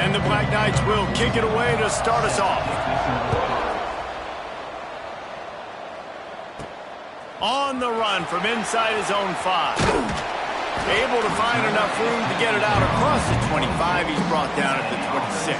And the Black Knights will kick it away to start us off. On the run from inside his own 5. Able to find enough room to get it out across the 25. He's brought down at the 26.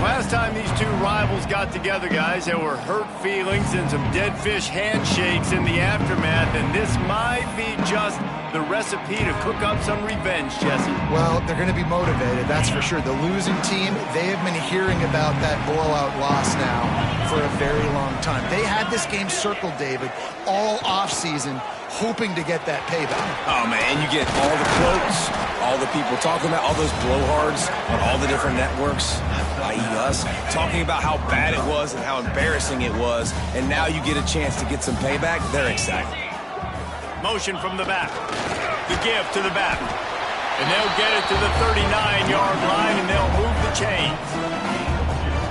Last time these two rivals got together, guys, there were hurt feelings and some dead fish handshakes in the aftermath, and this might be just the recipe to cook up some revenge, Jesse. Well, they're going to be motivated, that's for sure. The losing team, they have been hearing about that blowout loss now for a very long time. They had this game circled, David, all offseason, hoping to get that payback. Oh, man, you get all the quotes, all the people talking about all those blowhards on all the different networks, i.e. us, talking about how bad it was and how embarrassing it was, and now you get a chance to get some payback. They're excited. Motion from the back. The give to the back. And they'll get it to the 39-yard line, and they'll move the chains.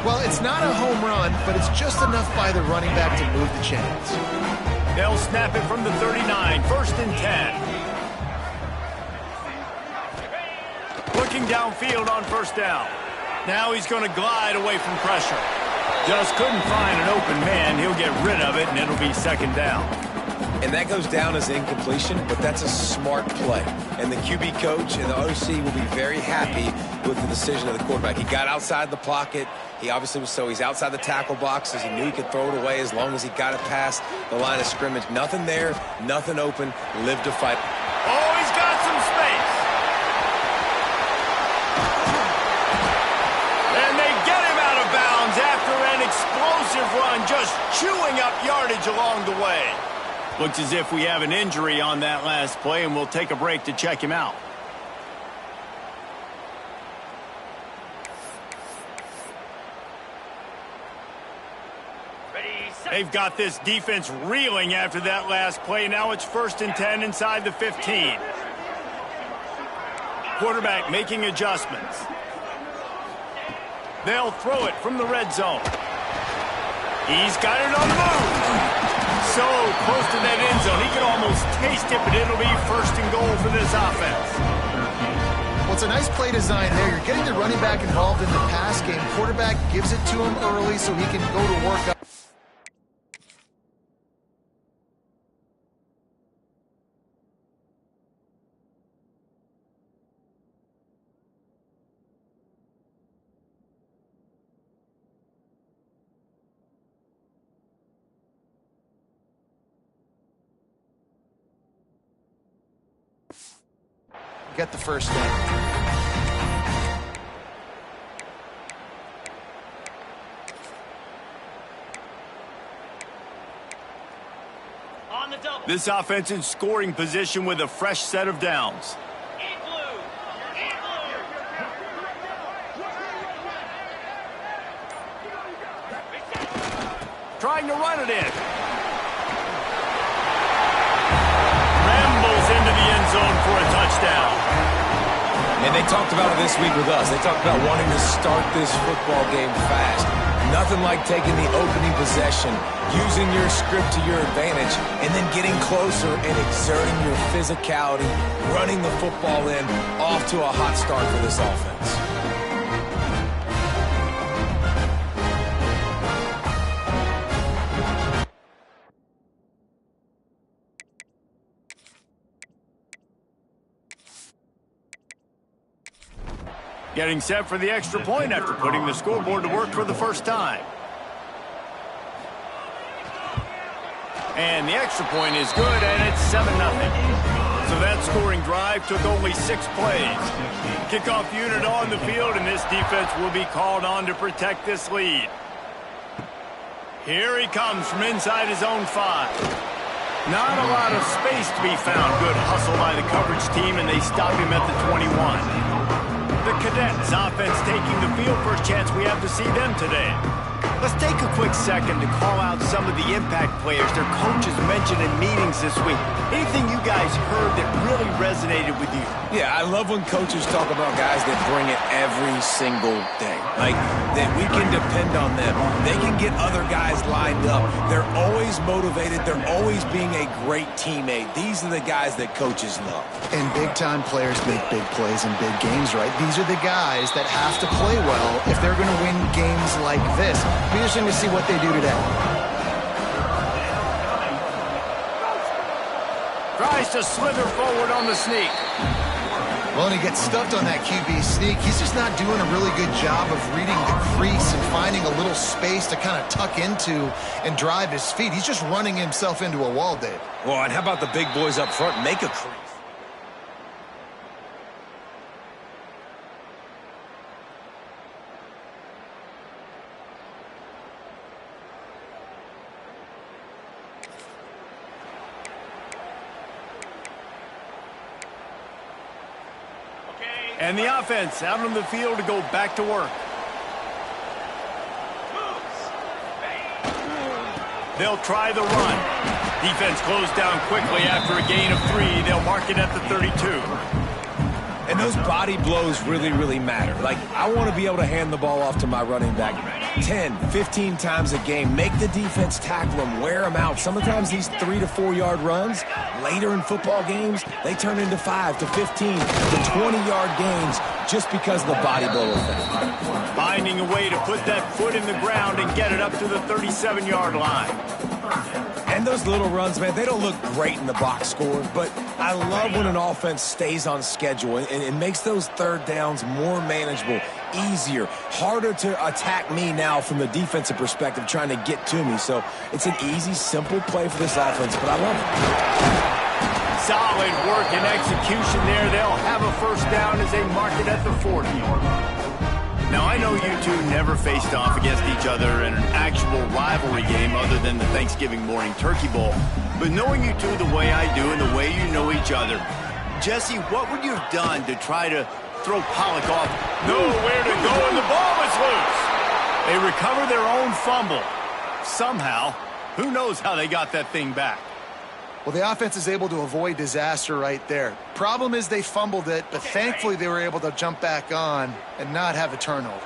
Well, it's not a home run, but it's just enough by the running back to move the chains. They'll snap it from the 39, 1st and 10. Looking downfield on 1st down. Now he's going to glide away from pressure. Just couldn't find an open man. He'll get rid of it, and it'll be 2nd down. And that goes down as incompletion, but that's a smart play. And the QB coach and the OC will be very happy with the decision of the quarterback. He got outside the pocket. He obviously was he's outside the tackle boxes. He knew he could throw it away as long as he got it past the line of scrimmage. Nothing there, nothing open, live to fight. Oh, he's got some space. And they get him out of bounds after an explosive run, just chewing up yardage along the way. Looks as if we have an injury on that last play, and we'll take a break to check him out. They've got this defense reeling after that last play. Now it's 1st and 10 inside the 15. Quarterback making adjustments. They'll throw it from the red zone. He's got it on the move. So close to that end zone. He can almost taste it, but it'll be 1st and goal for this offense. Well, it's a nice play design there. You're getting the running back involved in the pass game. Quarterback gives it to him early so he can go to work up. Get the 1st down. On the double. This offense in scoring position with a fresh set of downs. Trying to run it in. Rambles into the end zone for a touchdown. And they talked about it this week with us. They talked about wanting to start this football game fast. Nothing like taking the opening possession, using your script to your advantage, and then getting closer and exerting your physicality, running the football in, off to a hot start for this offense. Getting set for the extra point after putting the scoreboard to work for the first time. And the extra point is good, and it's 7-0. So that scoring drive took only 6 plays. Kickoff unit on the field, and this defense will be called on to protect this lead. Here he comes from inside his own 5. Not a lot of space to be found. Good hustle by the coverage team, and they stop him at the 21. The Cadets offense taking the field. First chance we have to see them today. Let's take a quick second to call out some of the impact players their coaches mentioned in meetings this week. Anything you guys heard that really resonated with you? Yeah, I love when coaches talk about guys that bring it every single day. Like, that we can depend on them. They can get other guys lined up. They're always motivated. They're always being a great teammate. These are the guys that coaches love. And big-time players make big plays in big games, right? These are the guys that have to play well if they're going to win games like this. Be interesting to see what they do today. Tries to slither forward on the sneak. Well, and he gets stuffed on that QB sneak. He's just not doing a really good job of reading the crease and finding a little space to kind of tuck into and drive his feet. He's just running himself into a wall, Dave. Well, and how about the big boys up front? Make a crease. And the offense out on the field to go back to work. They'll try the run. Defense closed down quickly after a gain of 3. They'll mark it at the 32. And those body blows really, really matter. Like, I want to be able to hand the ball off to my running back 10, 15 times a game. Make the defense tackle them, wear them out. Sometimes these 3 to 4 yard runs, later in football games, they turn into 5 to 15 to 20-yard gains just because of the body blow effect. Finding a way to put that foot in the ground and get it up to the 37-yard line. And those little runs, man, they don't look great in the box score, but I love when an offense stays on schedule and it makes those third downs more manageable, easier, harder to attack me now from the defensive perspective trying to get to me. So it's an easy, simple play for this offense, but I love it. Solid work and execution there. They'll have a first down as they mark it at the 40. Now, I know you two never faced off against each other in an actual rivalry game other than the Thanksgiving morning turkey bowl. But knowing you two the way I do and the way you know each other, Jesse, what would you have done to try to throw Pollock off? Nowhere to go, and the ball is loose. They recover their own fumble. Somehow, who knows how they got that thing back. Well, the offense is able to avoid disaster right there. Problem is they fumbled it, but thankfully they were able to jump back on and not have a turnover.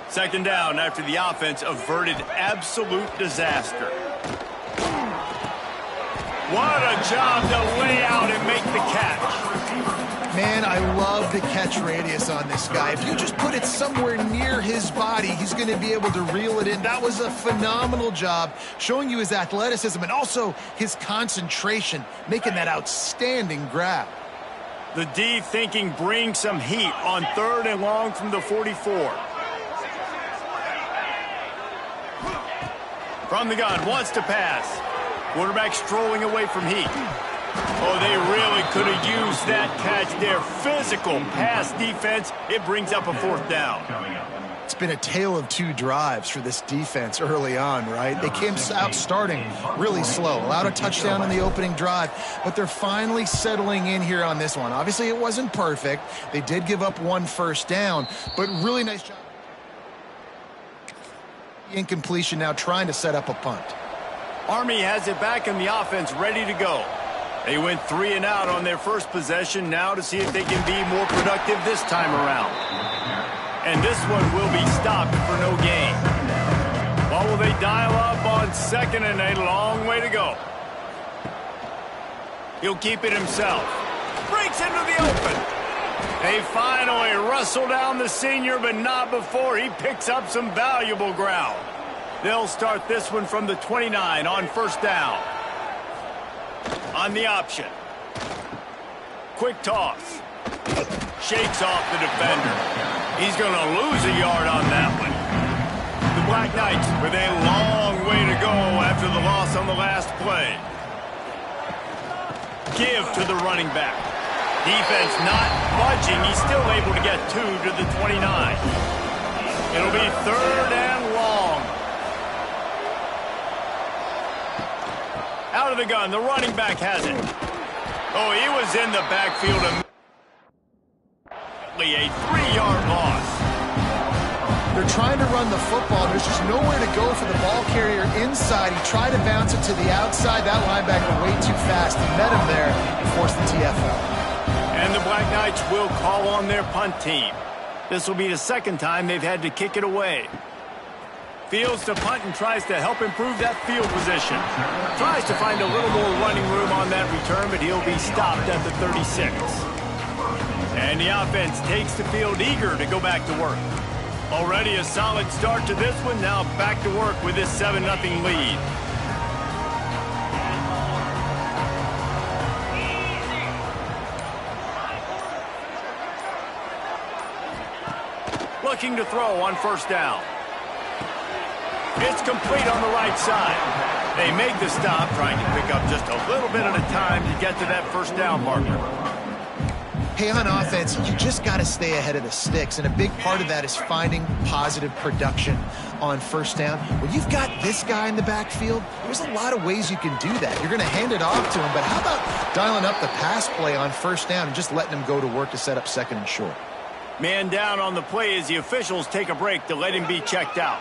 Second down after the offense averted absolute disaster. What a job to lay out and make the catch. Man, I love the catch radius on this guy. If you just put it somewhere near his body, he's going to be able to reel it in. That was a phenomenal job, showing you his athleticism and also his concentration, making that outstanding grab. The D thinking bring some heat on 3rd and long from the 44. From the gun, wants to pass. Quarterback strolling away from heat. Oh, they really could have used that catch there. Physical pass defense. It brings up a 4th down. It's been a tale of 2 drives for this defense early on, right? They came out starting really slow, allowed a touchdown on the opening drive, but they're finally settling in here on this one. Obviously, it wasn't perfect. They did give up 1 first down, but really nice job. Incompletion now, trying to set up a punt. Army has it back in the offense, ready to go. They went 3 and out on their first possession, now to see if they can be more productive this time around. And this one will be stopped for no gain. What will they dial up on 2nd and a long way to go? He'll keep it himself. Breaks into the open. They finally wrestle down the senior, but not before he picks up some valuable ground. They'll start this one from the 29 on 1st down. On the option. Quick toss. Shakes off the defender. He's going to lose a yard on that one. The Black Knights with a long way to go after the loss on the last play. Give to the running back. Defense not budging. He's still able to get 2 to the 29. It'll be 3rd and long. Out of the gun, the running back has it. Oh, he was in the backfield. A 3-yard loss. They're trying to run the football. There's just nowhere to go for the ball carrier inside. He tried to bounce it to the outside. That linebacker way too fast. He met him there and forced the TFL. And the Black Knights will call on their punt team. This will be the second time they've had to kick it away. Fields to punt and tries to help improve that field position. Tries to find a little more running room on that return, but he'll be stopped at the 36. And the offense takes the field eager to go back to work. Already a solid start to this one. Now back to work with this 7-0 lead. Looking to throw on first down. It's complete on the right side. They make the stop, trying to pick up just a little bit at a time to get to that first down marker. Hey, on offense, you just got to stay ahead of the sticks, and a big part of that is finding positive production on first down. When you've got this guy in the backfield, there's a lot of ways you can do that. You're going to hand it off to him, but how about dialing up the pass play on first down and just letting him go to work to set up second and short? Man down on the play as the officials take a break to let him be checked out.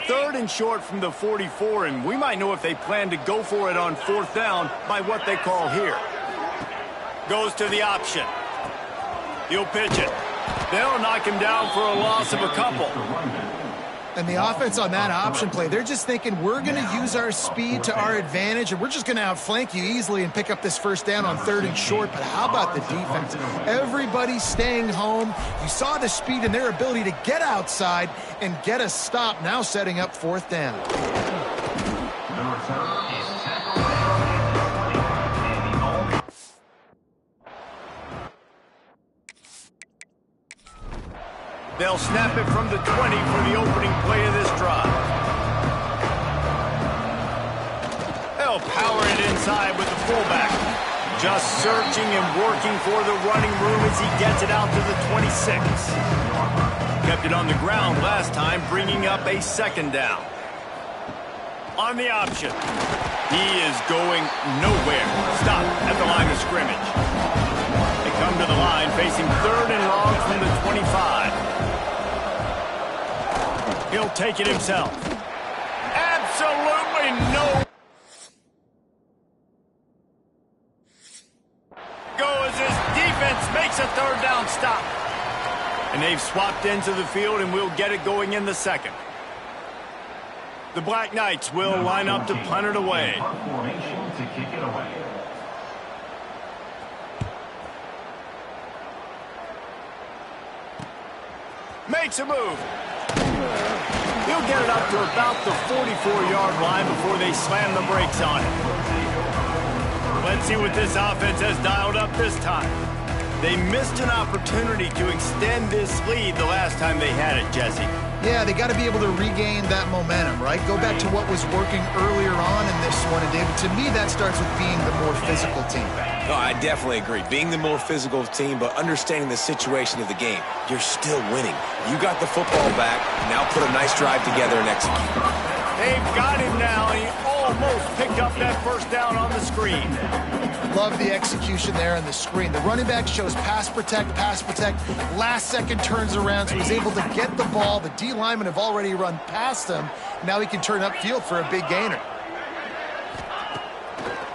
Third and short from the 44, and we might know if they plan to go for it on fourth down by what they call here. Goes to the option. He'll pitch it. They'll knock him down for a loss of a couple. And the offense on that option play, they're just thinking we're going to use our speed to our advantage, and we're just going to outflank you easily and pick up this first down on third and short. But how about the defense? Everybody's staying home. You saw the speed and their ability to get outside and get a stop, now setting up fourth down. They'll snap it from the 20 for the opening play of this drive. They'll power it inside with the fullback. Just searching and working for the running room as he gets it out to the 26. Kept it on the ground last time, bringing up a second down. On the option. He is going nowhere. Stop at the line of scrimmage. They come to the line facing third and long from the 25. He'll take it himself. Absolutely no. Go as his defense makes a third down stop. And they've swapped into the field, and we'll get it going in the second. The Black Knights will line up to punt it away. Makes a move. He'll get it up to about the 44-yard line before they slam the brakes on it. Let's see what this offense has dialed up this time. They missed an opportunity to extend this lead the last time they had it, Jesse. Yeah, they got to be able to regain that momentum, right? Go back to what was working earlier on in this one. And, David, to me, that starts with being the more physical team. No, I definitely agree. Being the more physical team, but understanding the situation of the game. You're still winning. You got the football back. Now put a nice drive together and execute. They've got him now, and he almost picked up that first down on the screen. Love the execution there on the screen. The running back shows pass protect. Last second turns around, so he's able to get the ball. The D linemen have already run past him. Now he can turn upfield for a big gainer.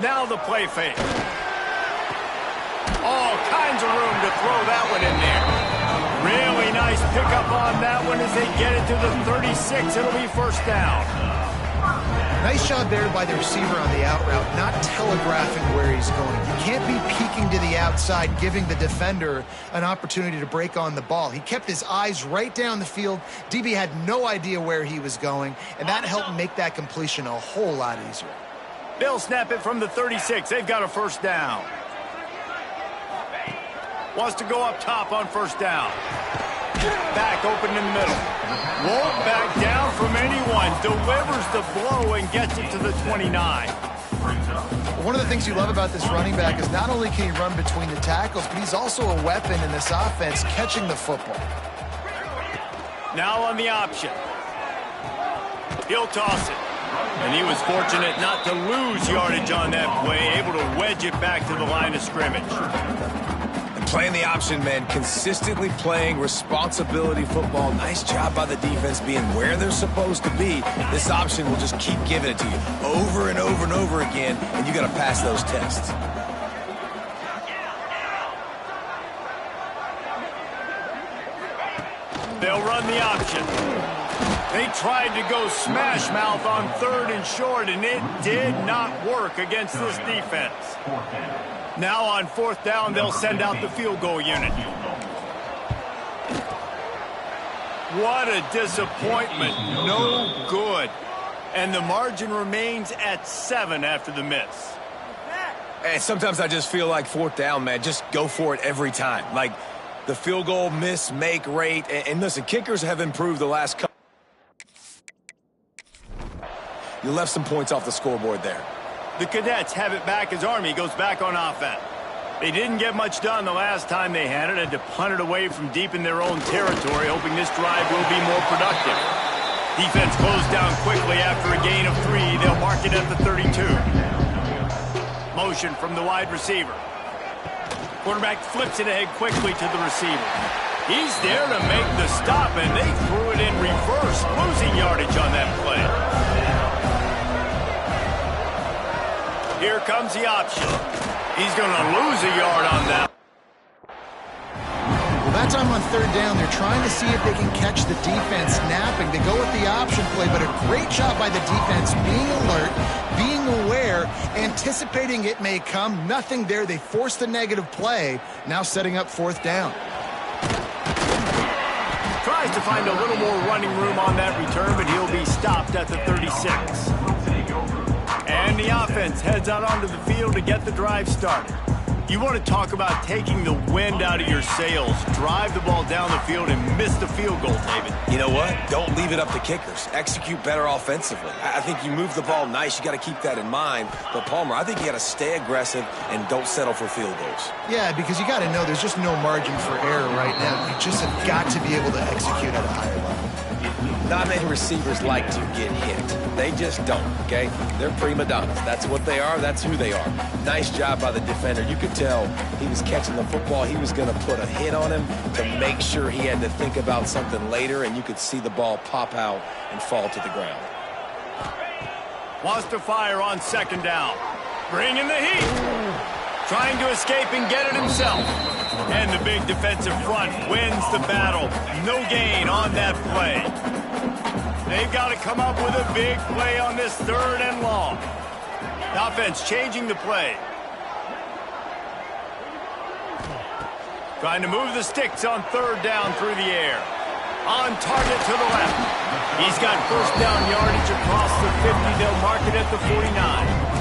Now the play fake. All kinds of room to throw that one in there. Really nice pickup on that one as they get it to the 36. It'll be first down. Nice job there by the receiver on the out route, not telegraphing where he's going. You can't be peeking to the outside, giving the defender an opportunity to break on the ball. He kept his eyes right down the field. DB had no idea where he was going, and that helped make that completion a whole lot easier. They'll snap it from the 36. They've got a first down. Wants to go up top on first down. Back open in the middle. Won't back down from anyone. Delivers the blow and gets it to the 29. One of the things you love about this running back is not only can he run between the tackles, but he's also a weapon in this offense, catching the football. Now on the option. He'll toss it. And he was fortunate not to lose yardage on that play, able to wedge it back to the line of scrimmage. And playing the option, man, consistently playing responsibility football. Nice job by the defense being where they're supposed to be. This option will just keep giving it to you over and over and over again, and you got to pass those tests. They'll run the option. They tried to go smash mouth on 3rd and short, and it did not work against this defense. Now on 4th down, they'll send out the field goal unit. What a disappointment. No good. And the margin remains at 7 after the miss. And sometimes I just feel like 4th down, man, just go for it every time. Like the field goal miss-make rate. And listen, kickers have improved the last couple. You left some points off the scoreboard there. The Cadets have it back as Army goes back on offense. They didn't get much done the last time they had it, had to punt it away from deep in their own territory, hoping this drive will be more productive. Defense closed down quickly after a gain of 3. They'll mark it at the 32. Motion from the wide receiver. Quarterback flips it ahead quickly to the receiver. He's there to make the stop, and they threw it in reverse, losing yardage on that play. Here comes the option. He's going to lose a yard on that. Well, that time on 3rd down, they're trying to see if they can catch the defense napping. They go with the option play, but a great job by the defense being alert, being aware, anticipating it may come. Nothing there. They forced the negative play, now setting up 4th down. Tries to find a little more running room on that return, but he'll be stopped at the 36. And the offense heads out onto the field to get the drive started. You want to talk about taking the wind out of your sails. Drive the ball down the field and miss the field goal, David. You know what? Don't leave it up to kickers. Execute better offensively. I think you move the ball nice. You got to keep that in mind. But, Palmer, I think you got to stay aggressive and don't settle for field goals. Yeah, because you got to know there's just no margin for error right now. You just have got to be able to execute at a higher level. Not many receivers like to get hit. They just don't, okay? They're prima donnas. That's what they are. That's who they are. Nice job by the defender. You could tell he was catching the football. He was going to put a hit on him to make sure he had to think about something later, and you could see the ball pop out and fall to the ground. Wants to fire on 2nd down. Bringing the heat. Trying to escape and get it himself. And the big defensive front wins the battle. No gain on that play. They've got to come up with a big play on this 3rd and long. The offense changing the play. Trying to move the sticks on 3rd down through the air. On target to the left. He's got 1st down yardage across the 50. They'll mark it at the 49.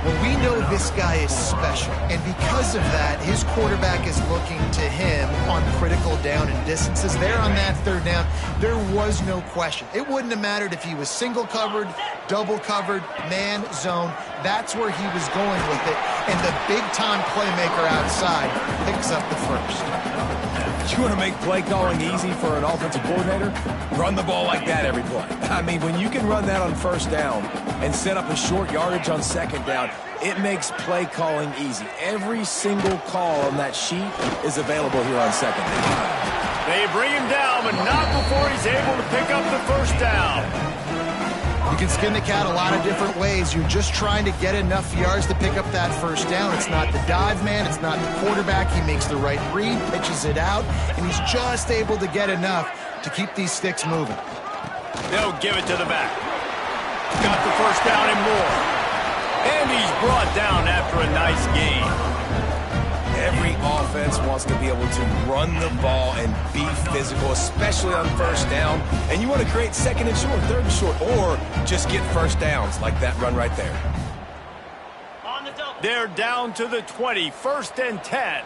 Well, we know this guy is special, and because of that, his quarterback is looking to him on critical down and distances. There on that 3rd down, there was no question. It wouldn't have mattered if he was single covered, double covered, man, zone. That's where he was going with it, and the big-time playmaker outside picks up the 1st. You want to make play calling easy for an offensive coordinator? Run the ball like that every play. I mean, when you can run that on 1st down and set up a short yardage on 2nd down, it makes play calling easy. Every single call on that sheet is available here on 2nd down. They bring him down, but not before he's able to pick up the 1st down. You can skin the cat a lot of different ways. You're just trying to get enough yards to pick up that 1st down. It's not the dive man. It's not the quarterback. He makes the right read, pitches it out, and he's just able to get enough to keep these sticks moving. They'll give it to the back. Got the 1st down and more. And he's brought down after a nice gain. Every offense wants to be able to run the ball and be physical, especially on 1st down. And you want to create 2nd and short, 3rd and short, or just get 1st downs like that run right there. They're down to the 20, 1st and 10.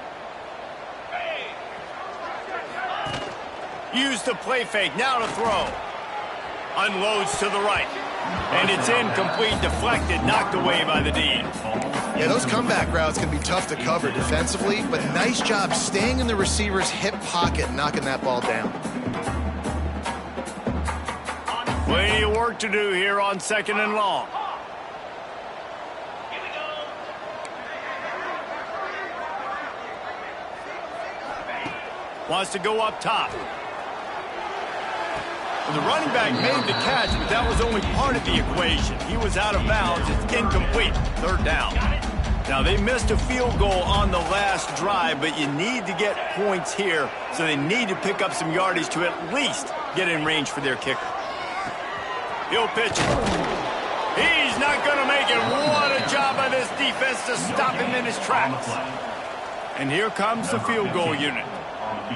Use the play fake, now to throw. Unloads to the right. And it's incomplete, deflected, knocked away by the D. Yeah, those comeback routes can be tough to cover defensively, but nice job staying in the receiver's hip pocket and knocking that ball down. Plenty of work to do here on 2nd and long. Wants to go up top. The running back made the catch, but that was only part of the equation. He was out of bounds. It's incomplete. 3rd down. Now, they missed a field goal on the last drive, but you need to get points here, so they need to pick up some yardage to at least get in range for their kicker. He'll pitch it. He's not going to make it. What a job by this defense to stop him in his tracks. And here comes the field goal unit.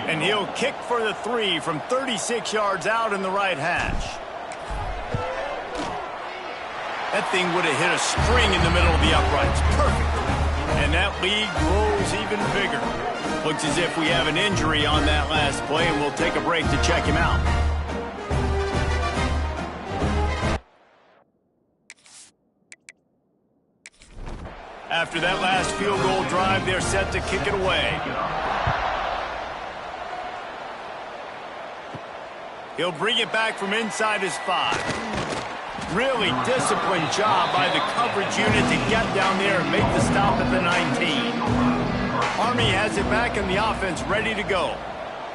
And he'll kick for the 3 from 36 yards out in the right hash. That thing would have hit a string in the middle of the uprights. Perfect. And that lead grows even bigger. Looks as if we have an injury on that last play, and we'll take a break to check him out. After that last field goal drive, they're set to kick it away. He'll bring it back from inside his 5. Really disciplined job by the coverage unit to get down there and make the stop at the 19. Army has it back in the offense ready to go.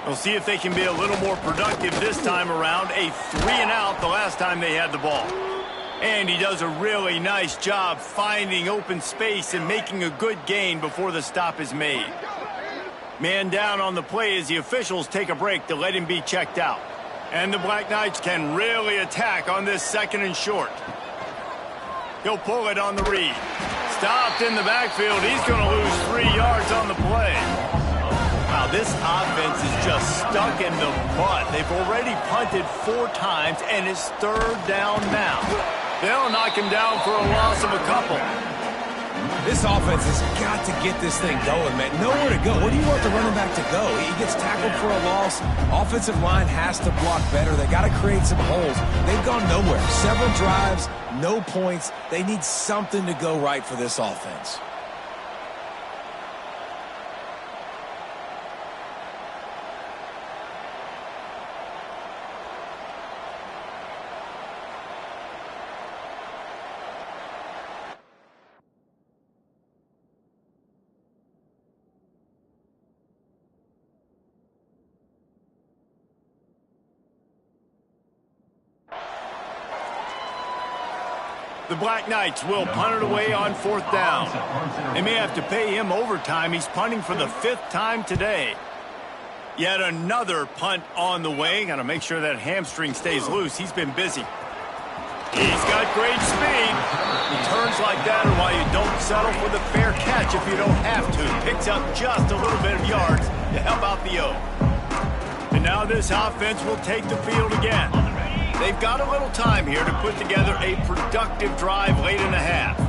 We'll see if they can be a little more productive this time around. A 3-and-out the last time they had the ball. And he does a really nice job finding open space and making a good gain before the stop is made. Man down on the play as the officials take a break to let him be checked out. And the Black Knights can really attack on this 2nd and short. He'll pull it on the read. Stopped in the backfield. He's going to lose 3 yards on the play. Wow, this offense is just stuck in the mud. They've already punted 4 times, and it's 3rd down now. They'll knock him down for a loss of a couple. This offense has got to get this thing going, man. Nowhere to go. Where do you want the running back to go? He gets tackled for a loss. Offensive line has to block better. They got to create some holes. They've gone nowhere. Several drives, no points. They need something to go right for this offense. The Black Knights will punt it away on 4th down. They may have to pay him overtime. He's punting for the 5th time today. Yet another punt on the way. Got to make sure that hamstring stays loose. He's been busy. He's got great speed. Returns like that are why you don't settle for the fair catch if you don't have to. Picks up just a little bit of yards to help out the O. And now this offense will take the field again. They've got a little time here to put together a productive drive late in the half.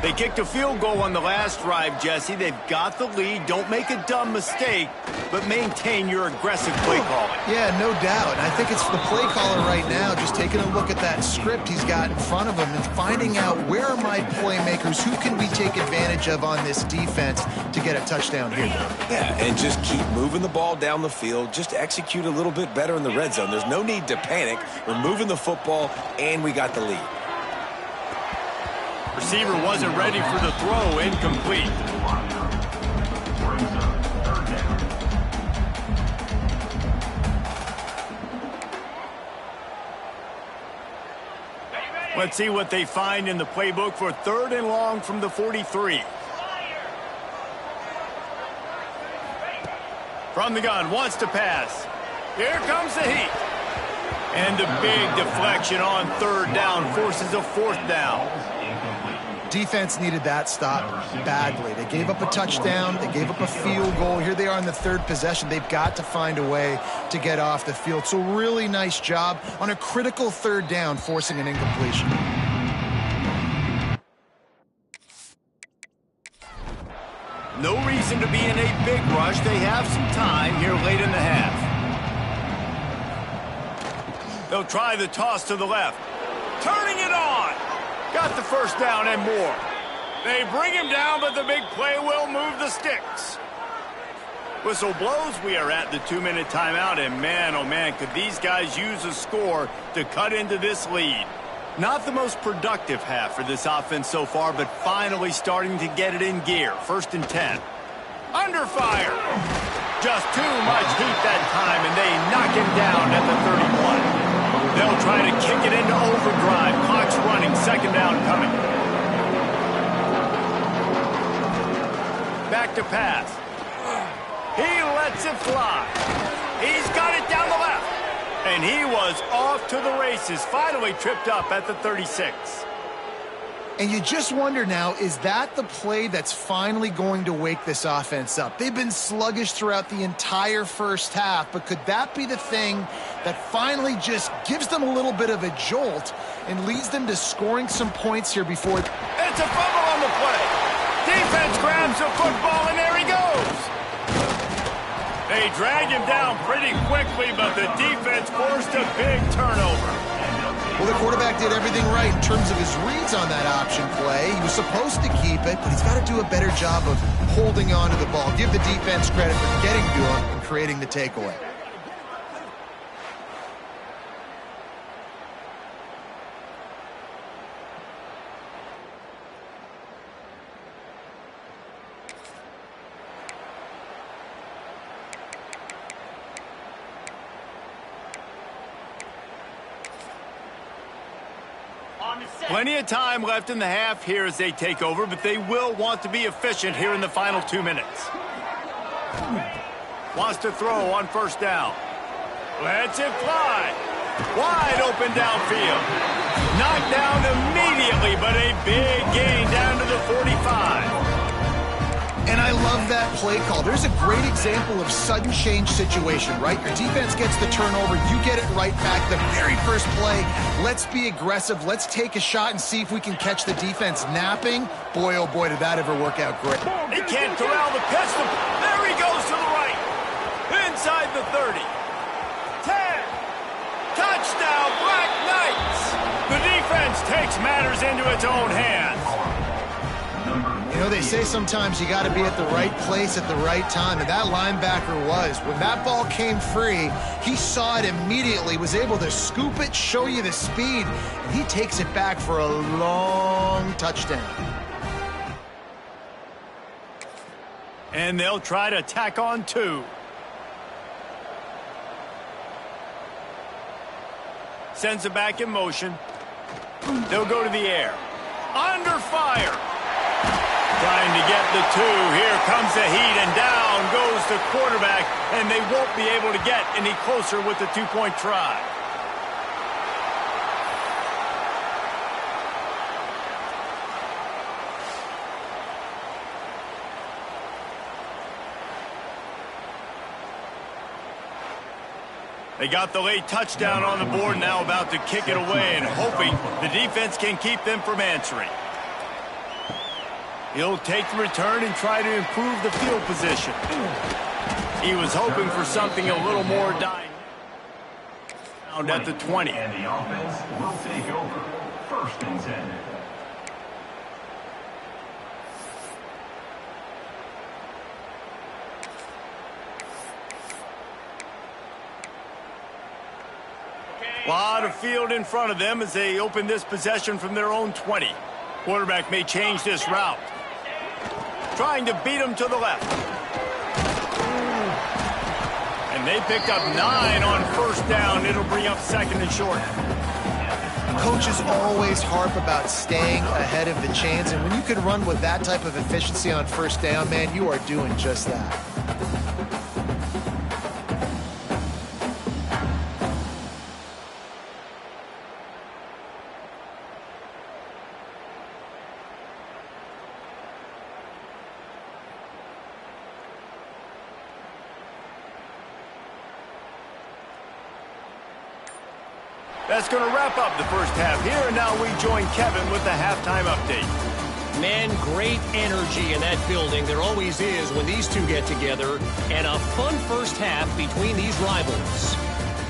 They kicked a field goal on the last drive, Jesse. They've got the lead. Don't make a dumb mistake, but maintain your aggressive play calling. Yeah, no doubt. I think it's the play caller right now just taking a look at that script he's got in front of him and finding out where are my playmakers, who can we take advantage of on this defense to get a touchdown here. Yeah, and just keep moving the ball down the field. Just execute a little bit better in the red zone. There's no need to panic. We're moving the football, and we got the lead. Receiver wasn't ready for the throw. Incomplete. Let's see what they find in the playbook for 3rd and long from the 43. From the gun, wants to pass. Here comes the heat. And the big deflection on 3rd down forces a 4th down. Defense needed that stop badly. They gave up a touchdown. They gave up a field goal. Here they are in the 3rd possession. They've got to find a way to get off the field. So really nice job on a critical 3rd down, forcing an incompletion. No reason to be in a big rush. They have some time here late in the half. They'll try the toss to the left. Turning it on. Got the 1st down and more. They bring him down, but the big play will move the sticks. Whistle blows, we are at the 2-minute timeout, and man, oh man, could these guys use a score to cut into this lead. Not the most productive half for this offense so far, but finally starting to get it in gear. 1st and 10. Under fire. Just too much heat that time, and they knock him down at the 31. They'll try to kick it into overdrive. Clock's running, 2nd down coming. Back to pass. He lets it fly. He's got it down the left. And he was off to the races, finally tripped up at the 36. And you just wonder now, is that the play that's finally going to wake this offense up? They've been sluggish throughout the entire first half, but could that be the thing that finally just gives them a little bit of a jolt and leads them to scoring some points here before... It's a fumble on the play. Defense grabs the football, and there he goes. They drag him down pretty quickly, but the defense forced a big turnover. Well, the quarterback did everything right in terms of his reads on that option play. He was supposed to keep it, but he's got to do a better job of holding on to the ball. Give the defense credit for getting to him and creating the takeaway. Plenty of time left in the half here as they take over, but they will want to be efficient here in the final 2 minutes. Wants to throw on 1st down. Lets it fly. Wide open downfield. Knocked down immediately, but a big gain down to the 45. And I love that play call. There's a great example of sudden change situation, right? Your defense gets the turnover, you get it right back. The very first play, let's be aggressive. Let's take a shot and see if we can catch the defense napping. Boy, oh boy, did that ever work out great. He can't corral the pistol. There he goes to the right. Inside the 30. 10. Touchdown, Black Knights. The defense takes matters into its own hands. You know, they say sometimes you got to be at the right place at the right time, and that linebacker was. When that ball came free, he saw it immediately, was able to scoop it, show you the speed, and he takes it back for a long touchdown. And they'll try to tack on 2. Sends it back in motion. They'll go to the air. Under fire. Trying to get the 2. Here comes the heat, and down goes the quarterback, and they won't be able to get any closer with the 2-point try. They got the late touchdown on the board, now about to kick it away and hoping the defense can keep them from answering. He'll take the return and try to improve the field position. He was hoping for something a little more dynamic. Down at the 20. And the offense will take over. 1st and 10. A lot of field in front of them as they open this possession from their own 20. Quarterback may change this route. Trying to beat him to the left. And they picked up 9 on 1st down. It'll bring up 2nd and short. Coaches always harp about staying ahead of the chains, and when you can run with that type of efficiency on 1st down, man, you are doing just that. That's going to wrap up the first half here, and now we join Kevin with the halftime update. Man, great energy in that building. There always is when these two get together, and a fun first half between these rivals.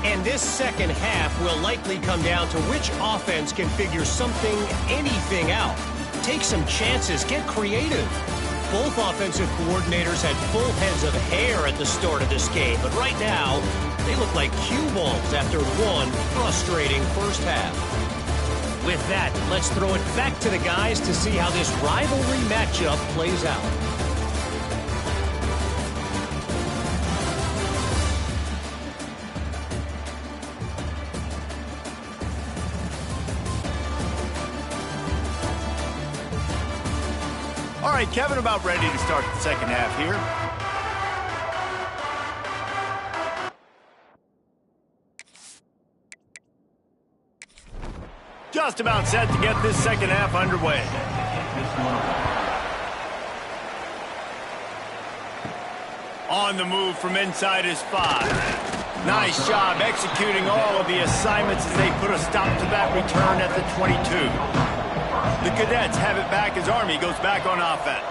And this second half will likely come down to which offense can figure something, anything out. Take some chances, get creative. Both offensive coordinators had full heads of hair at the start of this game, but right now, they look like cue balls after one frustrating first half. With that, let's throw it back to the guys to see how this rivalry matchup plays out. All right, Kevin, about ready to start the second half here. Just about set to get this second half underway. On the move from inside his 5. Nice job executing all of the assignments as they put a stop to that return at the 22. The Cadets have it back as Army goes back on offense.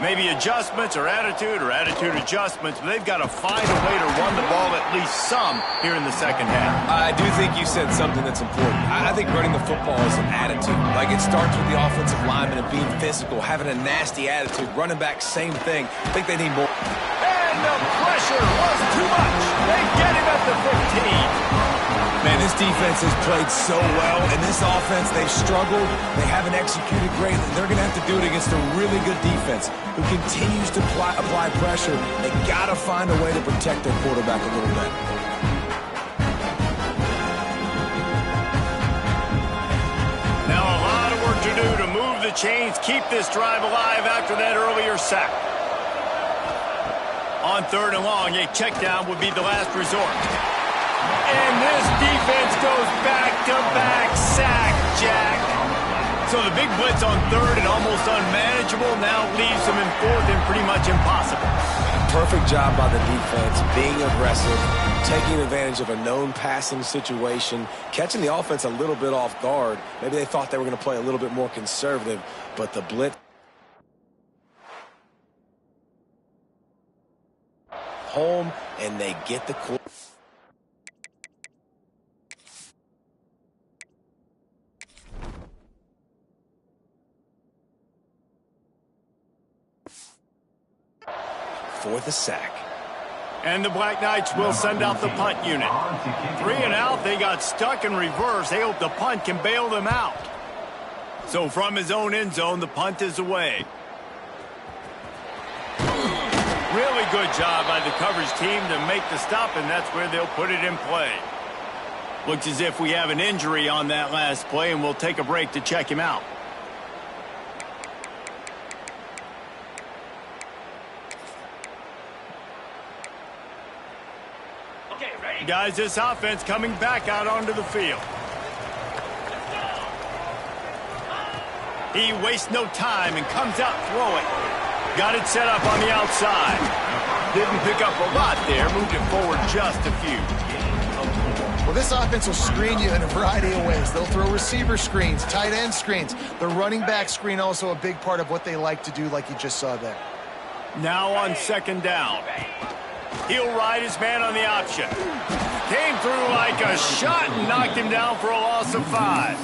Maybe adjustments or attitude adjustments, but they've got to find a way to run the ball at least some here in the second half. I do think you said something that's important. I think running the football is an attitude. Like, it starts with the offensive lineman and being physical, having a nasty attitude. Running back, same thing. I think they need more. And the pressure was too much. They get him at the 15. Man, this defense has played so well, and this offense, they've struggled. They haven't executed great. They're going to have to do it against a really good defense who continues to apply pressure. They got to find a way to protect their quarterback a little bit. Now a lot of work to do to move the chains, keep this drive alive after that earlier sack. On 3rd and long, a check down would be the last resort. And this defense goes back-to-back sack, Jack. So the big blitz on 3rd and almost unmanageable now leaves them in 4th and pretty much impossible. Perfect job by the defense, being aggressive, taking advantage of a known passing situation, catching the offense a little bit off guard. Maybe they thought they were going to play a little bit more conservative, but the blitz home, and they get the quarter. For the sack. And the Black Knights will send out the punt unit. 3 and out, they got stuck in reverse. They hope the punt can bail them out. So from his own end zone, the punt is away. Really good job by the coverage team to make the stop, and that's where they'll put it in play. Looks as if we have an injury on that last play, and we'll take a break to check him out. Guys, this offense coming back out onto the field. He wastes no time and comes out throwing. Got it set up on the outside. Didn't pick up a lot there. Moved it forward just a few. Well, this offense will screen you in a variety of ways. They'll throw receiver screens, tight end screens. The running back screen also a big part of what they like to do, like you just saw there. Now on 2nd down. He'll ride his man on the option. Came through like a shot and knocked him down for a loss of 5.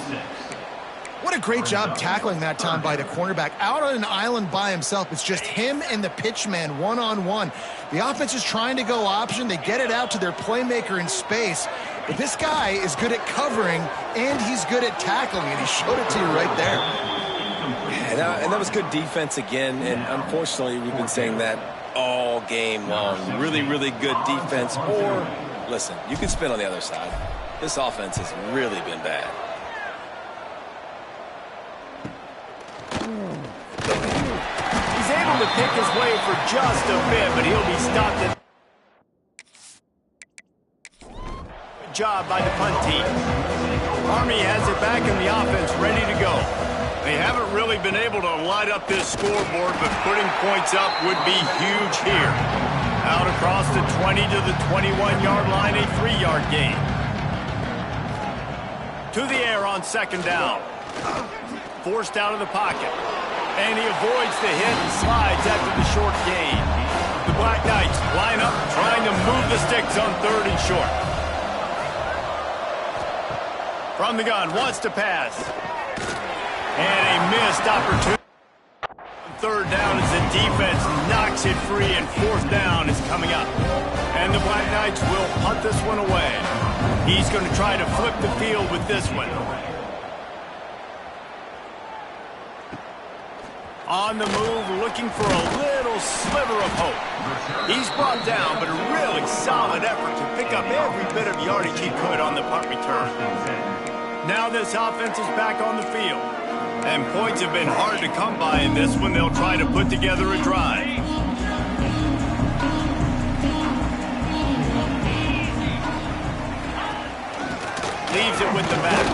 What a great job tackling that time by the cornerback. Out on an island by himself. It's just him and the pitch man one-on-one. The offense is trying to go option. They get it out to their playmaker in space. But this guy is good at covering, and he's good at tackling, and he showed it to you right there. And that was good defense again, and unfortunately we've been saying that all game long. Really, really good defense. Or, listen, you can spin on the other side. This offense has really been bad. He's able to pick his way for just a bit, but he'll be stopped at. Good job by the punt team. Army has it back in the offense, ready to go. They haven't really been able to light up this scoreboard, but putting points up would be huge here. Out across the 20 to the 21-yard line, a 3-yard gain. To the air on 2nd down. Forced out of the pocket. And he avoids the hit and slides after the short gain. The Black Knights line up, trying to move the sticks on 3rd and short. From the gun, wants to pass. And a missed opportunity. third down as the defense knocks it free, and fourth down is coming up. And the Black Knights will punt this one away. He's going to try to flip the field with this one. On the move, looking for a little sliver of hope. He's brought down, but a really solid effort to pick up every bit of yardage he could on the punt return. Now this offense is back on the field. And points have been hard to come by in this one. They'll try to put together a drive. Leaves it with the back.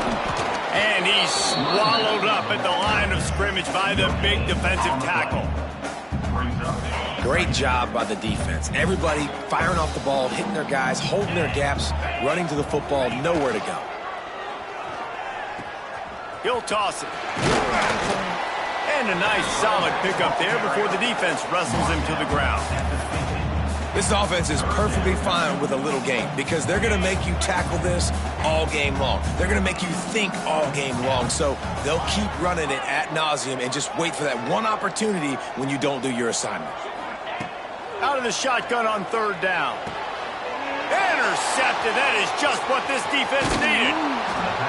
And he's swallowed up at the line of scrimmage by the big defensive tackle. Great job by the defense. Everybody firing off the ball, hitting their guys, holding their gaps, running to the football, nowhere to go. He'll toss it. And a nice solid pickup there before the defense wrestles him to the ground. This offense is perfectly fine with a little game because they're going to make you tackle this all game long. They're going to make you think all game long. So they'll keep running it ad nauseum and just wait for that one opportunity when you don't do your assignment. Out of the shotgun on third down. Intercepted. That is just what this defense needed.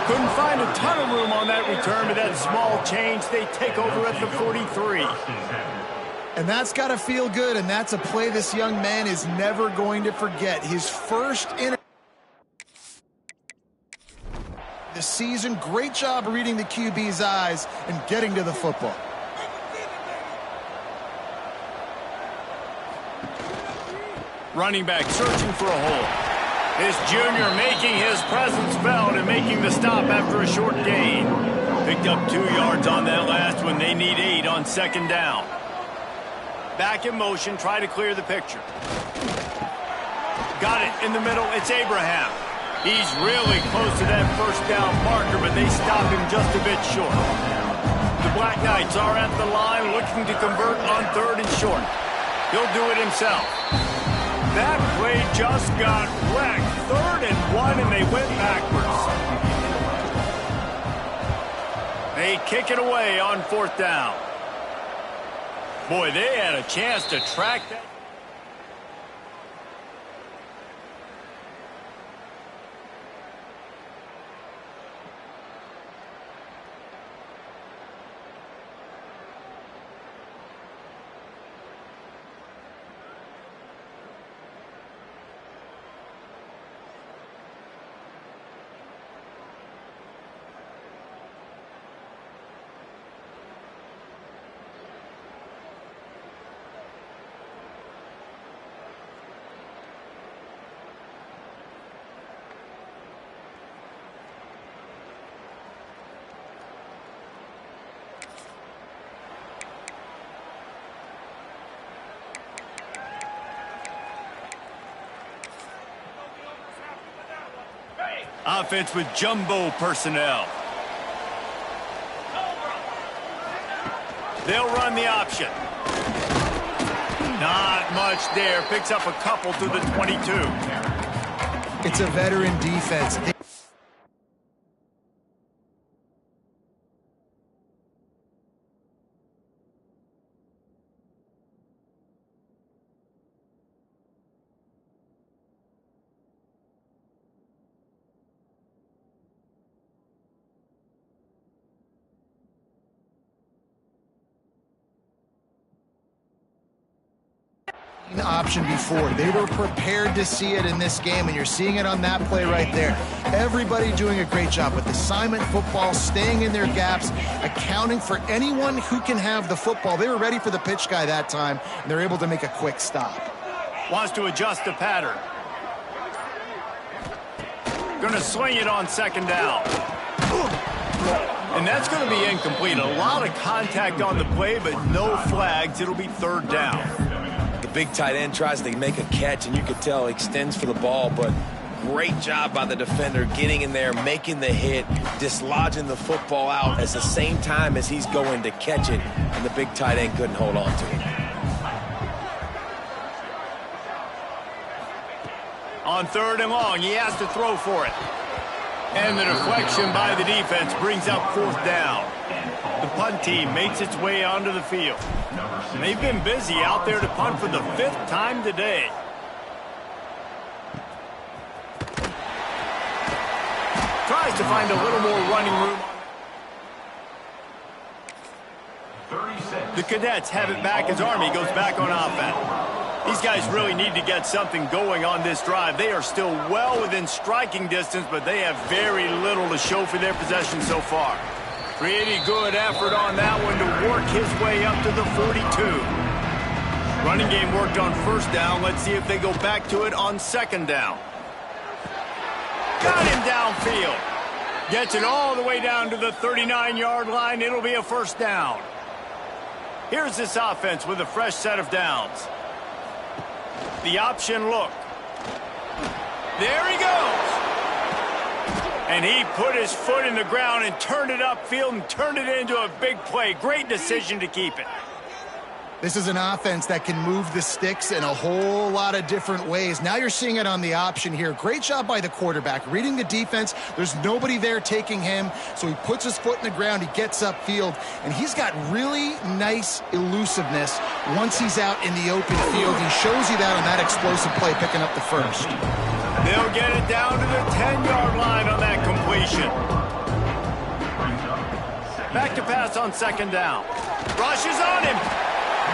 Couldn't find a ton of room on that return, but that small change, they take over at the 43. And that's got to feel good, and that's a play this young man is never going to forget. His first the season. Great job reading the QB's eyes and getting to the football. Running back searching for a hole. This junior making his presence felt and making the stop after a short gain. Picked up 2 yards on that last one. They need 8 on second down. Back in motion, try to clear the picture. Got it in the middle, it's Abraham. He's really close to that first down marker, but they stop him just a bit short. The Black Knights are at the line looking to convert on third and short. He'll do it himself. That play just got wrecked. 3rd and 1, and they went backwards. They kick it away on fourth down. Boy, they had a chance to track that. Offense with jumbo personnel. They'll run the option. Not much there. Picks up a couple to the 22. It's a veteran defense. Option before. They were prepared to see it in this game, and you're seeing it on that play right there. Everybody doing a great job with assignment football, staying in their gaps, accounting for anyone who can have the football. They were ready for the pitch guy that time, and they're able to make a quick stop. Wants to adjust the pattern. Going to swing it on second down. And that's going to be incomplete. A lot of contact on the play, but no flags. It'll be third down. Big tight end tries to make a catch, and you could tell he extends for the ball, but great job by the defender getting in there, making the hit, dislodging the football out at the same time as he's going to catch it, and the big tight end couldn't hold on to it. On third and long, he has to throw for it. And the deflection by the defense brings up fourth down. The punt team makes its way onto the field. And they've been busy out there to punt for the 5th time today. Tries to find a little more running room. 36. The Cadets have it back as Army goes back on offense. These guys really need to get something going on this drive. They are still well within striking distance, but they have very little to show for their possession so far. Pretty good effort on that one to work his way up to the 42. Running game worked on first down. Let's see if they go back to it on second down. Got him downfield. Gets it all the way down to the 39-yard line. It'll be a first down. Here's this offense with a fresh set of downs. The option look. There he goes. And he put his foot in the ground and turned it upfield and turned it into a big play. Great decision to keep it. This is an offense that can move the sticks in a whole lot of different ways. Now you're seeing it on the option here. Great job by the quarterback. Reading the defense, there's nobody there taking him, so he puts his foot in the ground, he gets upfield, and he's got really nice elusiveness once he's out in the open field. He shows you that on that explosive play, picking up the first. They'll get it down to the 10-yard line on that completion. Back to pass on second down. Rushes on him.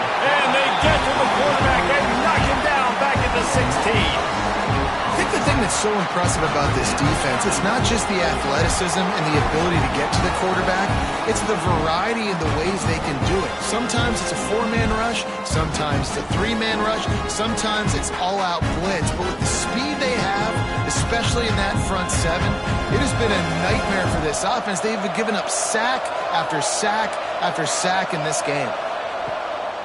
And they get to the quarterback and knock him down back at the 16. I think the thing that's so impressive about this defense, it's not just the athleticism and the ability to get to the quarterback, it's the variety in the ways they can do it. Sometimes it's a 4-man rush, sometimes it's a 3-man rush, sometimes it's all-out blitz. But with the speed they have, especially in that front 7, it has been a nightmare for this offense. They've given up sack after sack after sack in this game.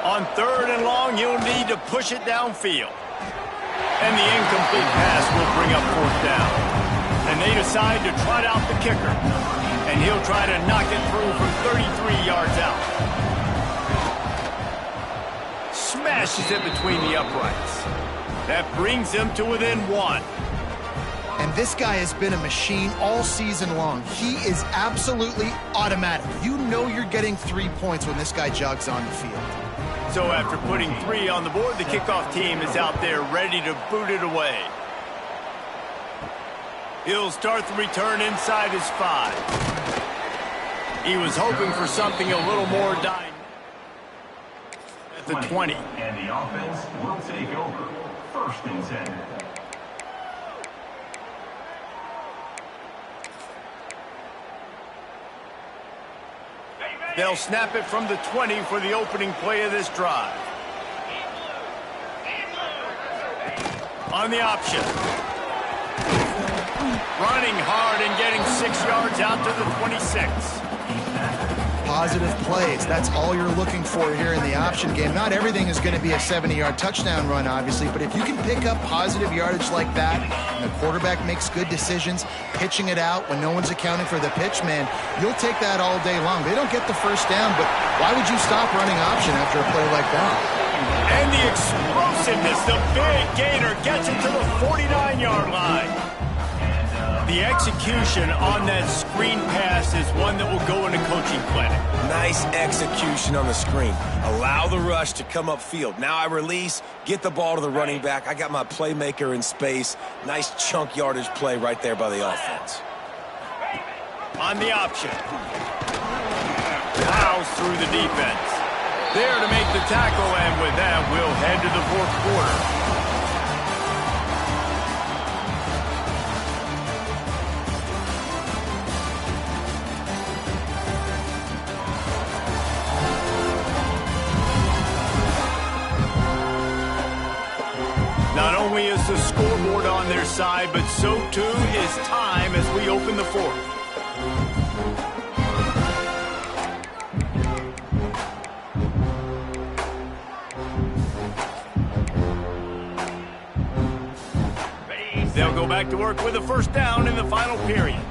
On third and long, you'll need to push it downfield. And the incomplete pass will bring up fourth down. And they decide to trot out the kicker. And he'll try to knock it through from 33 yards out. Smashes it between the uprights. That brings them to within 1. And this guy has been a machine all season long. He is absolutely automatic. You know you're getting 3 points when this guy jogs on the field. So after putting 3 on the board, the kickoff team is out there ready to boot it away. He'll start the return inside his 5. He was hoping for something a little more dynamic at the 20. And the offense will take over. First and 10. They'll snap it from the 20 for the opening play of this drive. On the option. Running hard and getting 6 yards out to the 26. Positive plays, that's all you're looking for here in the option game. Not everything is going to be a 70-yard touchdown run, obviously, but if you can pick up positive yardage like that, and the quarterback makes good decisions, pitching it out when no one's accounting for the pitch, man, you'll take that all day long. They don't get the first down, but why would you stop running option after a play like that? And the explosiveness, the big gainer gets it to the 49-yard line. The execution on that screen pass is one that will go in a coaching clinic. Nice execution on the screen. Allow the rush to come upfield. Now I release, get the ball to the running back. I got my playmaker in space. Nice chunk yardage play right there by the offense. On the option. Plows through the defense. There to make the tackle, and with that, we'll head to the fourth quarter. Not only is the scoreboard on their side, but so too is time as we open the fourth. They'll go back to work with a first down in the final period.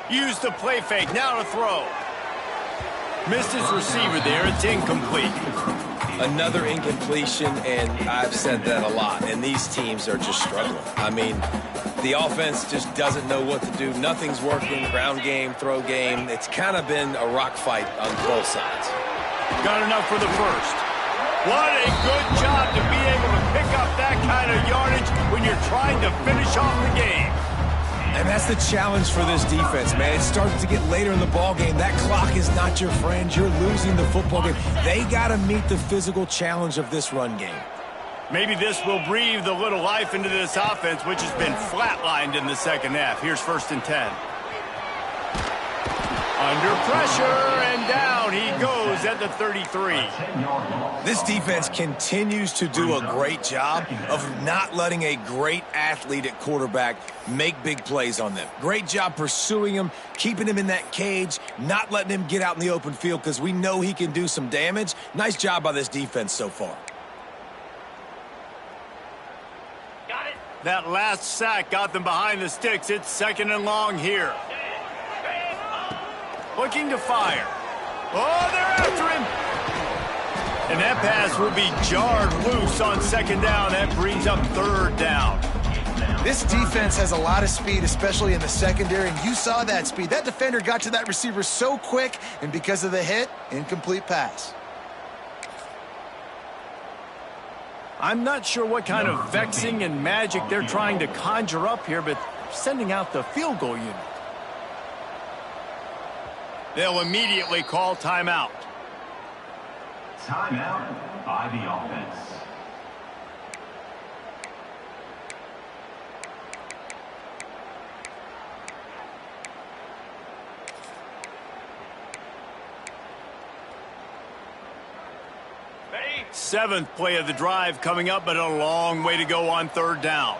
Use the play fake, now to throw. Missed his receiver there, it's incomplete. Another incompletion, and I've said that a lot, and these teams are just struggling. I mean, the offense just doesn't know what to do. Nothing's working, ground game, throw game. It's kind of been a rock fight on both sides. Got enough for the first. What a good job to be able to pick up that kind of yardage when you're trying to finish off the game. And that's the challenge for this defense, man. It starts to get later in the ball game. That clock is not your friend. You're losing the football game. They got to meet the physical challenge of this run game. Maybe this will breathe a little life into this offense, which has been flatlined in the second half. Here's 1st and 10. Under pressure, and down he goes at the 33. This defense continues to do a great job of not letting a great athlete at quarterback make big plays on them. Great job pursuing him, keeping him in that cage, not letting him get out in the open field because we know he can do some damage. Nice job by this defense so far. That last sack got them behind the sticks. It's 2nd and long here. Looking to fire. Oh, they're after him. And that pass will be jarred loose on 2nd down. That brings up 3rd down. This defense has a lot of speed, especially in the secondary, and you saw that speed. That defender got to that receiver so quick, and because of the hit, incomplete pass. I'm not sure what kind of vexing and magic they're trying to conjure up here, but sending out the field goal unit. They'll immediately call timeout. Timeout by the offense. Seventh play of the drive coming up, but a long way to go on 3rd down.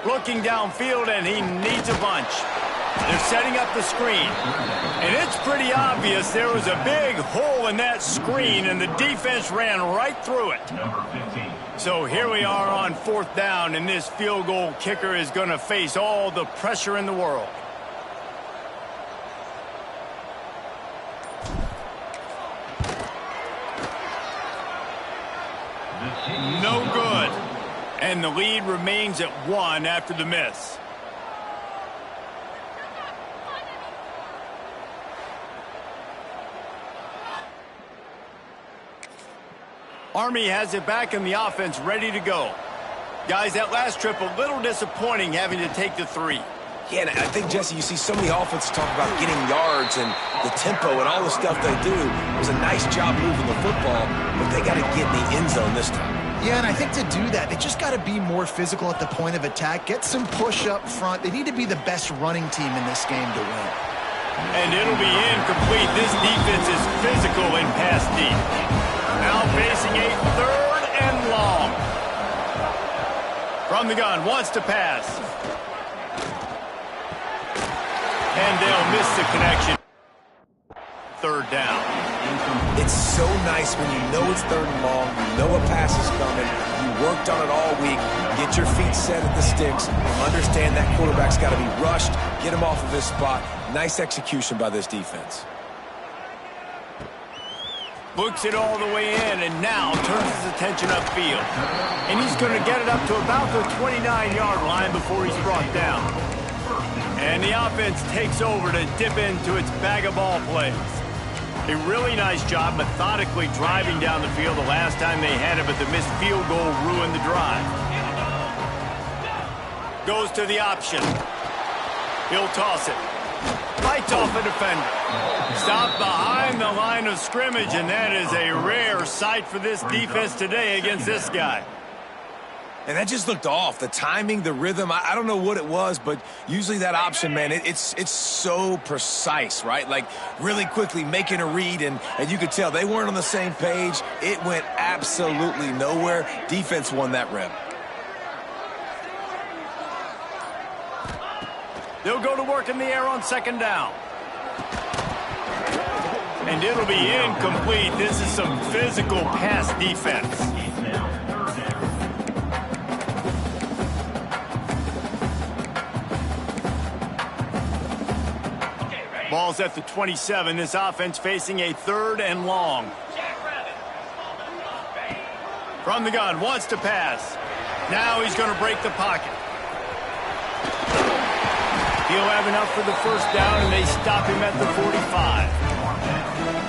Looking downfield, and he needs a bunch. They're setting up the screen. And it's pretty obvious there was a big hole in that screen, and the defense ran right through it. So here we are on 4th down, and this field goal kicker is going to face all the pressure in the world. No good. And the lead remains at 1 after the miss. Army has it back in the offense, ready to go. Guys, that last trip a little disappointing having to take the 3. Yeah, and I think, Jesse, you see so many offenses talk about getting yards and the tempo and all the stuff they do. It was a nice job moving the football, but they got to get in the end zone this time. Yeah, and I think to do that, they just got to be more physical at the point of attack, get some push up front. They need to be the best running team in this game to win. And it'll be incomplete. This defense is physical and pass deep. Now facing a 3rd and long. From the gun, wants to pass. And they'll miss the connection. 3rd down. It's so nice when you know it's 3rd and long, you know a pass is coming, you worked on it all week, get your feet set at the sticks, understand that quarterback's got to be rushed, get him off of his spot. Nice execution by this defense. Looks it all the way in, and now turns his attention upfield. And he's going to get it up to about the 29-yard line before he's brought down. And the offense takes over to dip into its bag of ball plays. A really nice job methodically driving down the field the last time they had it, but the missed field goal ruined the drive. Goes to the option. He'll toss it. Fights off a defender. Stopped behind the line of scrimmage, and that is a rare sight for this defense today against this guy. And that just looked off. The timing, the rhythm, I don't know what it was, but usually that option, man, it's so precise, right? Like really quickly making a read, and you could tell they weren't on the same page. It went absolutely nowhere. Defense won that rep. They'll go to work in the air on 2nd down. And it'll be incomplete. This is some physical pass defense. Ball's at the 27. This offense facing a 3rd and long. From the gun, wants to pass. Now he's going to break the pocket. He'll have enough for the first down, and they stop him at the 45.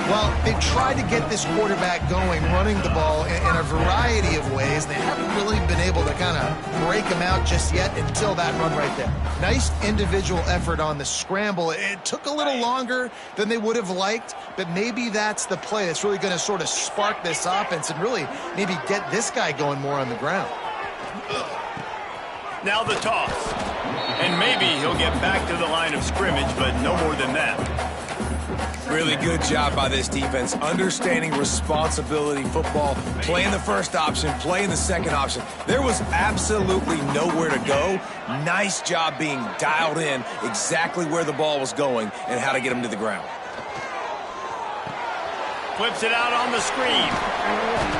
Well, they've tried to get this quarterback going, running the ball in a variety of ways. They haven't really been able to kind of break him out just yet until that run right there. Nice individual effort on the scramble. It took a little longer than they would have liked, but maybe that's the play that's really going to sort of spark this offense and really maybe get this guy going more on the ground. Now the toss. And maybe he'll get back to the line of scrimmage, but no more than that. Really good job by this defense, understanding responsibility football, playing the first option, playing the second option. There was absolutely nowhere to go. Nice job being dialed in exactly where the ball was going and how to get him to the ground. Flips it out on the screen.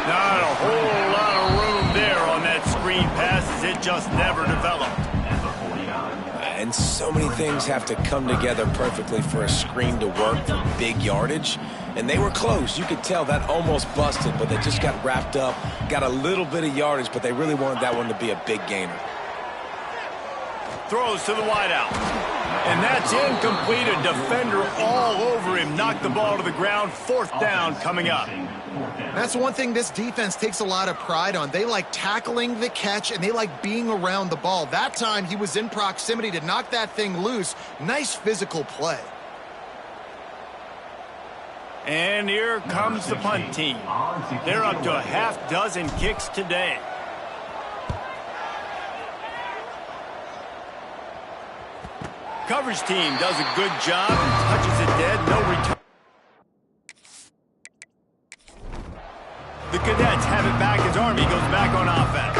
Not a whole lot of room there on that screen pass as it just never developed. And so many things have to come together perfectly for a screen to work for big yardage. And they were close. You could tell that almost busted, but they just got wrapped up, got a little bit of yardage, but they really wanted that one to be a big gainer. Throws to the wideout. And that's incomplete. A defender all over him. Knocked the ball to the ground. 4th down coming up. That's one thing this defense takes a lot of pride on. They like tackling the catch, and they like being around the ball. That time, he was in proximity to knock that thing loose. Nice physical play. And here comes the punt team. They're up to a half dozen kicks today. Coverage team does a good job and touches it dead. No return. The Cadets have it back as Army goes back on offense.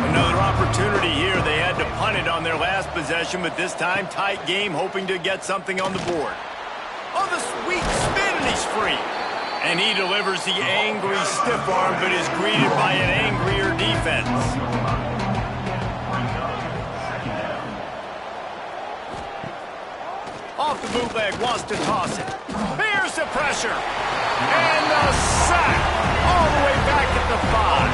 Another opportunity here. They had to punt it on their last possession, but this time tight game, hoping to get something on the board. On the sweet spin, and he's free. And he delivers the angry stiff arm, but is greeted by an angrier defense. Off the bootleg, wants to toss it. Here's the pressure. And the sack. All the way back at the 5.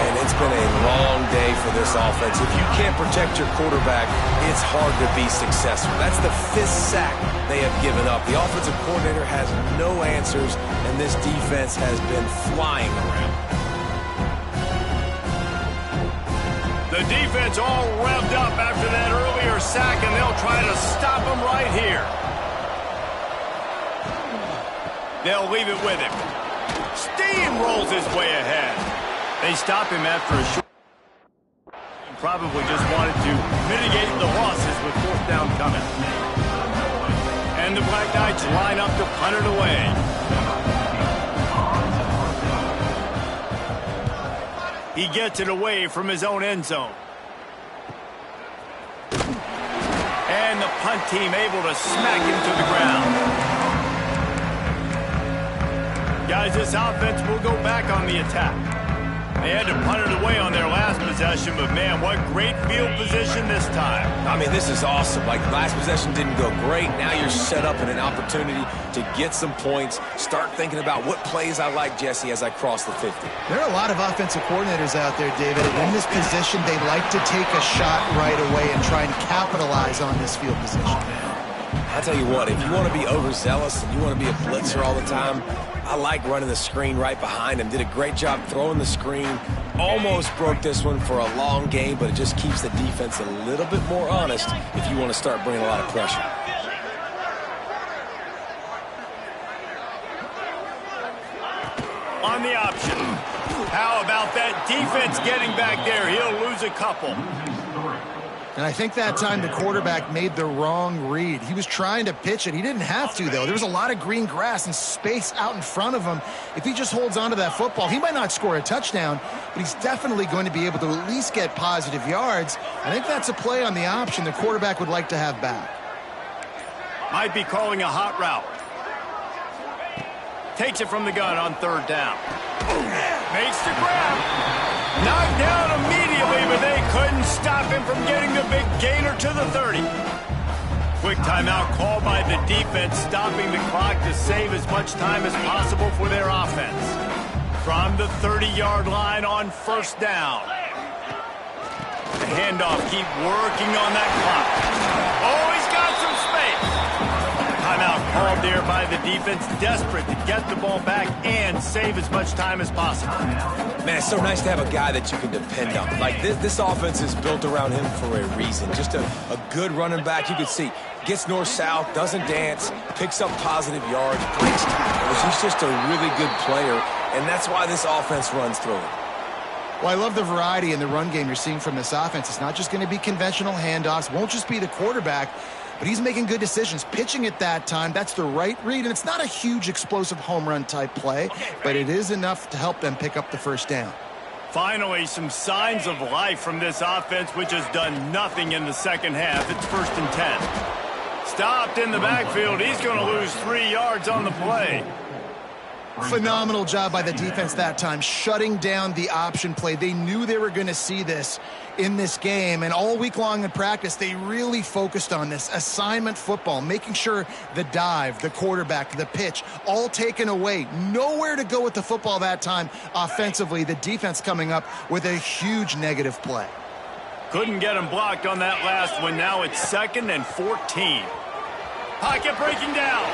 And it's been a long day for this offense. If you can't protect your quarterback, it's hard to be successful. That's the 5th sack they have given up. The offensive coordinator has no answers, and this defense has been flying around. The defense all revved up after that earlier sack, and they'll try to stop him right here. They'll leave it with him. Steamrolls his way ahead. They stop him after a short. Probably just wanted to mitigate the losses with 4th down coming. And the Black Knights line up to punt it away. He gets it away from his own end zone. And the punt team able to smack him to the ground. Guys, this offense will go back on the attack. They had to punt it away on their last possession, but man, what great field position this time. I mean, this is awesome. Like, last possession didn't go great. Now you're set up in an opportunity to get some points. Start thinking about what plays I like, Jesse, as I cross the 50. There are a lot of offensive coordinators out there, David. In this position, they like to take a shot right away and try and capitalize on this field position. I'll tell you what, if you want to be overzealous and you want to be a blitzer all the time, I like running the screen right behind him. Did a great job throwing the screen. Almost broke this one for a long game, but it just keeps the defense a little bit more honest if you want to start bringing a lot of pressure. On the option. How about that defense getting back there? He'll lose a couple. And I think that time the quarterback made the wrong read. He was trying to pitch it. He didn't have to, though. There was a lot of green grass and space out in front of him. If he just holds on to that football, he might not score a touchdown, but he's definitely going to be able to at least get positive yards. I think that's a play on the option the quarterback would like to have back. Might be calling a hot route. Takes it from the gun on 3rd down. Makes the grab. Knocked down immediately, but they couldn't stop him from getting the big gainer to the 30. quick timeout called by the defense, stopping the clock to save as much time as possible for their offense. From the 30-yard line on first down. The handoff, keep working on that clock. Oh, he's got some space. Timeout called there by the defense, desperate to get the ball back and save as much time as possible. Man, it's so nice to have a guy that you can depend on. Like, this offense is built around him for a reason. Just a good running back. You can see, gets north-south, doesn't dance, picks up positive yards, breaks tackles. He's just a really good player, and that's why this offense runs through it. Well, I love the variety in the run game you're seeing from this offense. It's not just going to be conventional handoffs. Won't just be the quarterback, but he's making good decisions. Pitching at that time, that's the right read, and it's not a huge explosive home run type play, but it is enough to help them pick up the first down. Finally, some signs of life from this offense, which has done nothing in the second half. It's 1st and 10. Stopped in the backfield. He's going to lose 3 yards on the play. Phenomenal job by the defense that time, shutting down the option play. They knew they were going to see this in this game, and all week long in practice, they really focused on this assignment football, making sure the dive, the quarterback, the pitch, all taken away. Nowhere to go with the football that time offensively. The defense coming up with a huge negative play. Couldn't get him blocked on that last one. Now it's 2nd and 14. Pocket breaking down.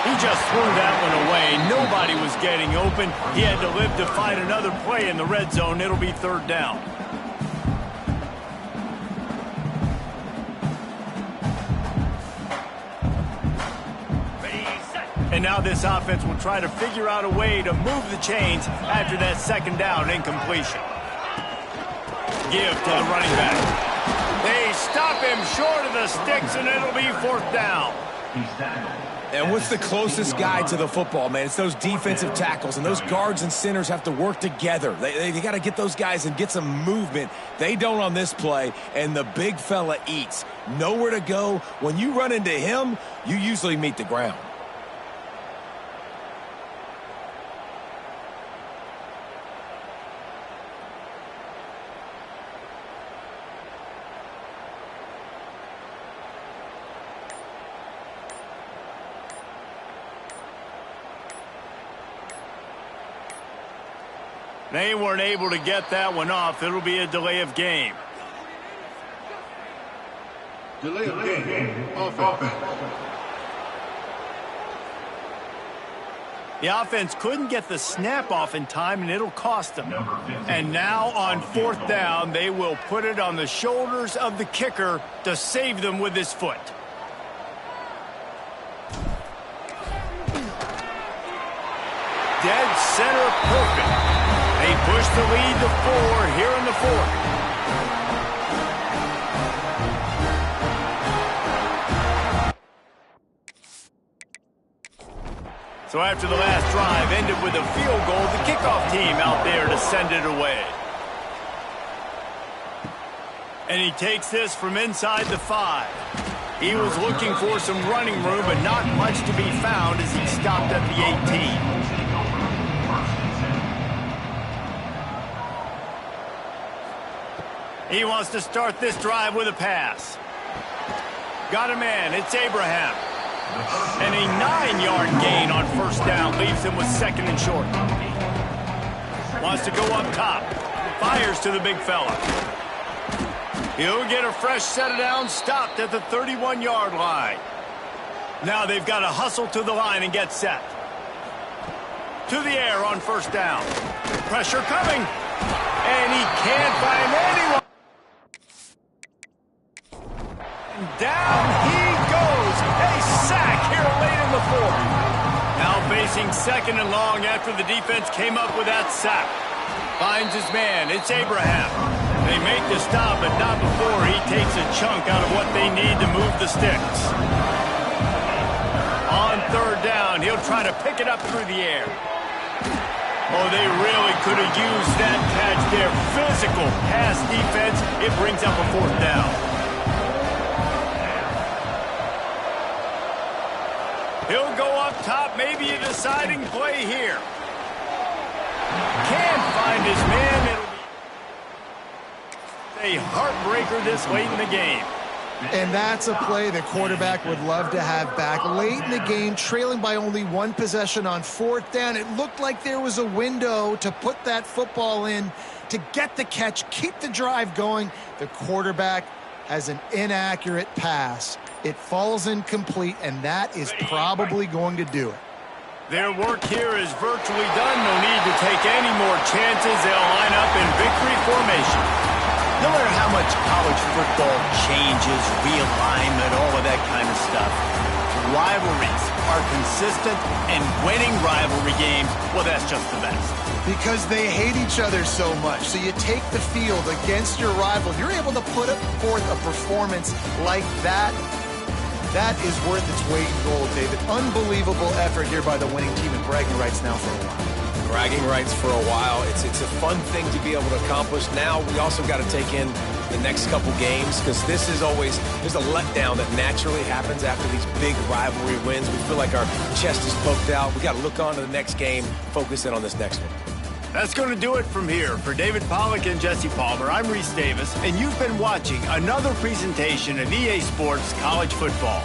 He just threw that one away. Nobody was getting open. He had to live to find another play in the red zone. It'll be 3rd down. And now this offense will try to figure out a way to move the chains after that 2nd down incompletion. Give to the running back. They stop him short of the sticks, and it'll be 4th down. And what's the closest guy to the football, man? It's those defensive tackles, and those guards and centers have to work together. They got to get those guys and get some movement. They don't on this play, and the big fella eats. Nowhere to go. When you run into him, you usually meet the ground. They weren't able to get that one off. It'll be a delay of game. Delay of game. Offense. The offense couldn't get the snap off in time, and it'll cost them. And now on 4th down, they will put it on the shoulders of the kicker to save them with his foot. Dead center perfect. They push the lead to 4 here in the 4th. So after the last drive ended with a field goal, the kickoff team out there to send it away. And he takes this from inside the 5. He was looking for some running room, but not much to be found as he stopped at the 18. He wants to start this drive with a pass. Got a man. It's Abraham. And a 9-yard gain on 1st down leaves him with 2nd and short. Wants to go up top. Fires to the big fella. He'll get a fresh set of downs, stopped at the 31-yard line. Now they've got to hustle to the line and get set. To the air on 1st down. Pressure coming. And he can't find anyone. Down he goes. A sack here late in the 4th. Now facing 2nd and long after the defense came up with that sack. Finds his man. It's Abraham. They make the stop, but not before he takes a chunk out of what they need to move the sticks. On 3rd down, he'll try to pick it up through the air. Oh, they really could have used that catch there. Physical pass defense. It brings up a 4th down. He'll go up top, maybe a deciding play here. Can't find his man. It'll be a heartbreaker this late in the game. And that's a play the quarterback would love to have back. Late in the game, trailing by only one possession on 4th down, it looked like there was a window to put that football in, to get the catch, keep the drive going. The quarterback has an inaccurate pass. It falls incomplete, and that is probably going to do it. Their work here is virtually done. No need to take any more chances. They'll line up in victory formation. No matter how much college football changes, realignment, all of that kind of stuff, rivalries are consistent, and winning rivalry games, well, that's just the best. Because they hate each other so much. So you take the field against your rival. You're able to put forth a performance like that. That is worth its weight in gold, David. Unbelievable effort here by the winning team, and bragging rights now for a while. Bragging rights for a while. It's a fun thing to be able to accomplish. Now we also got to take in the next couple games, because this is always, there's a letdown that naturally happens after these big rivalry wins. We feel like our chest is poked out. We got to look on to the next game, focus in on this next one. That's going to do it from here. For David Pollack and Jesse Palmer, I'm Reese Davis, and you've been watching another presentation of EA Sports College Football.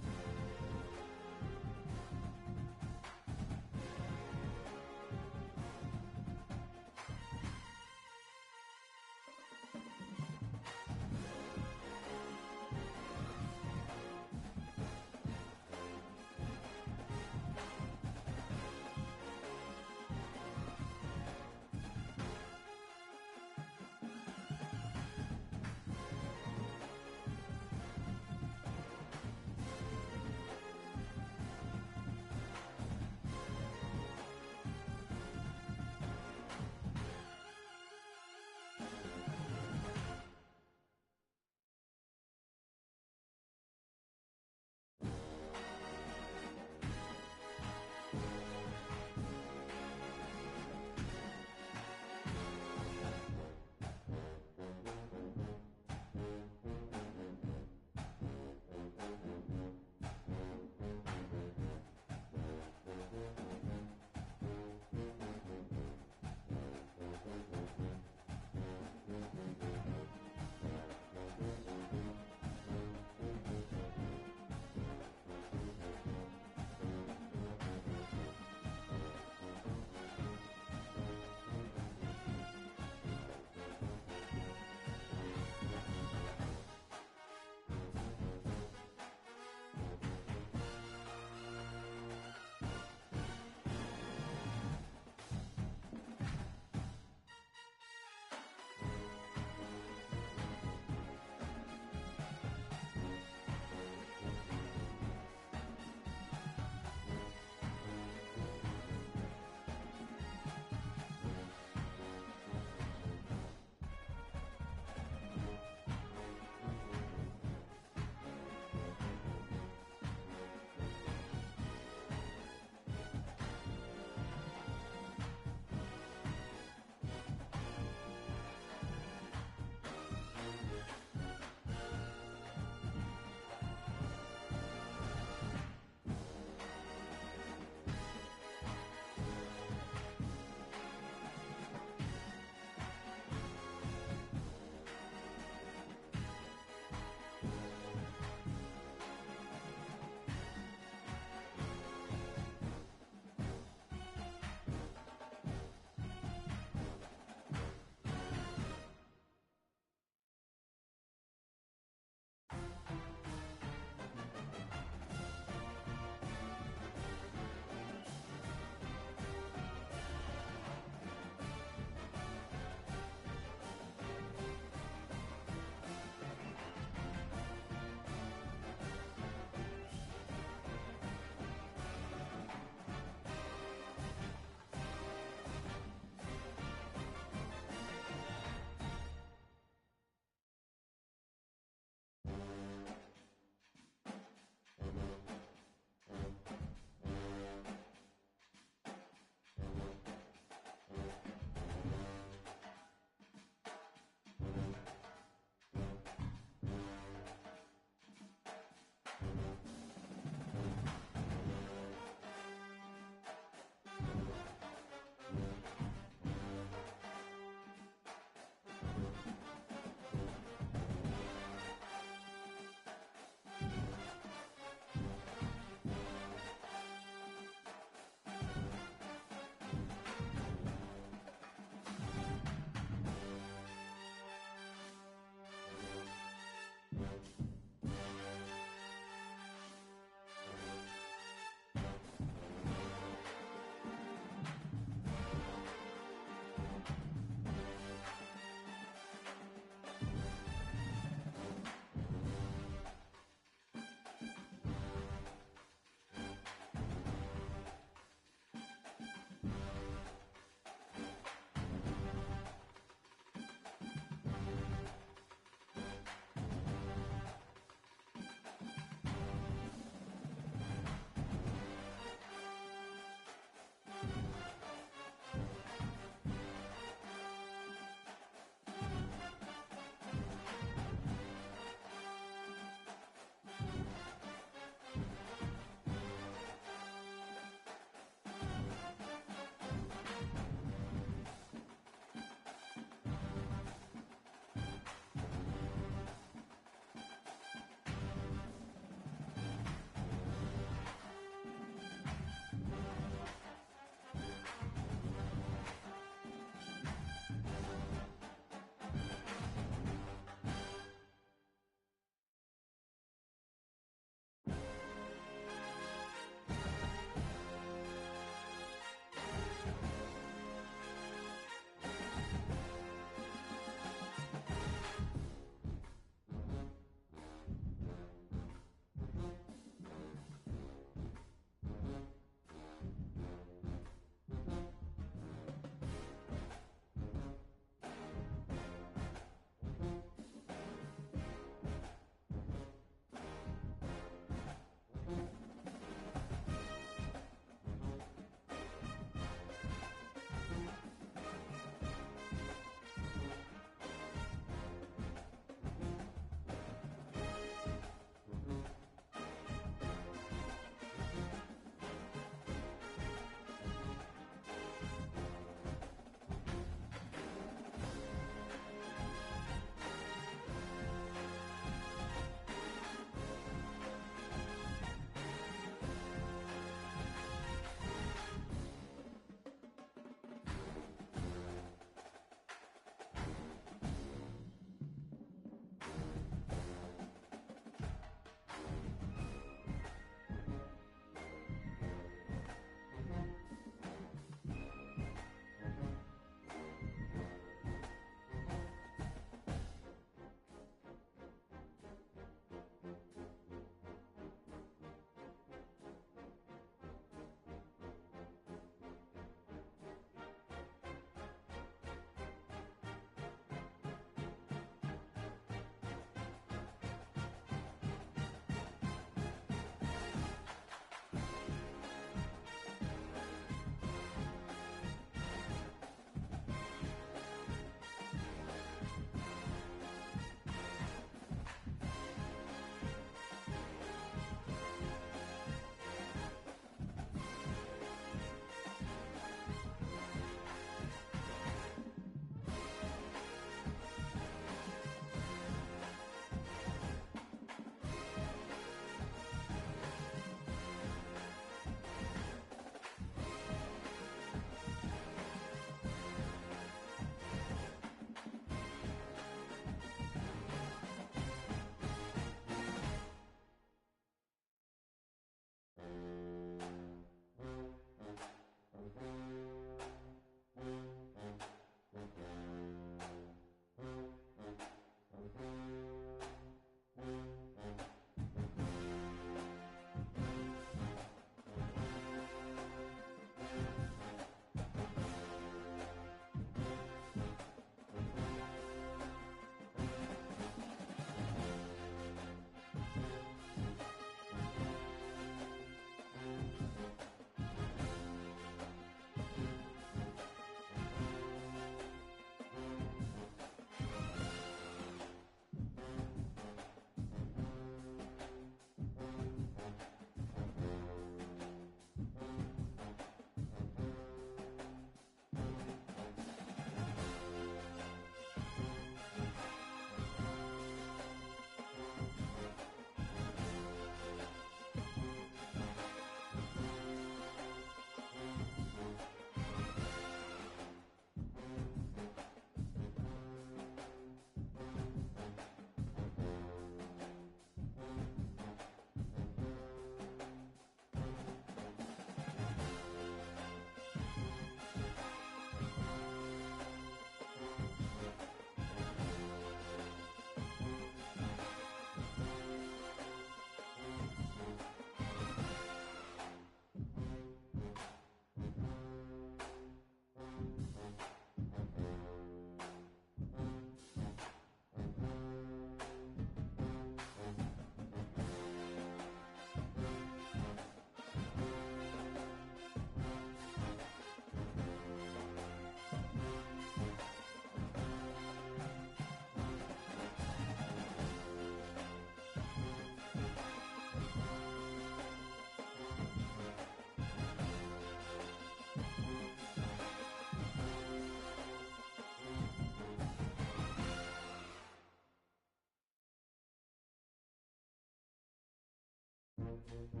Bye.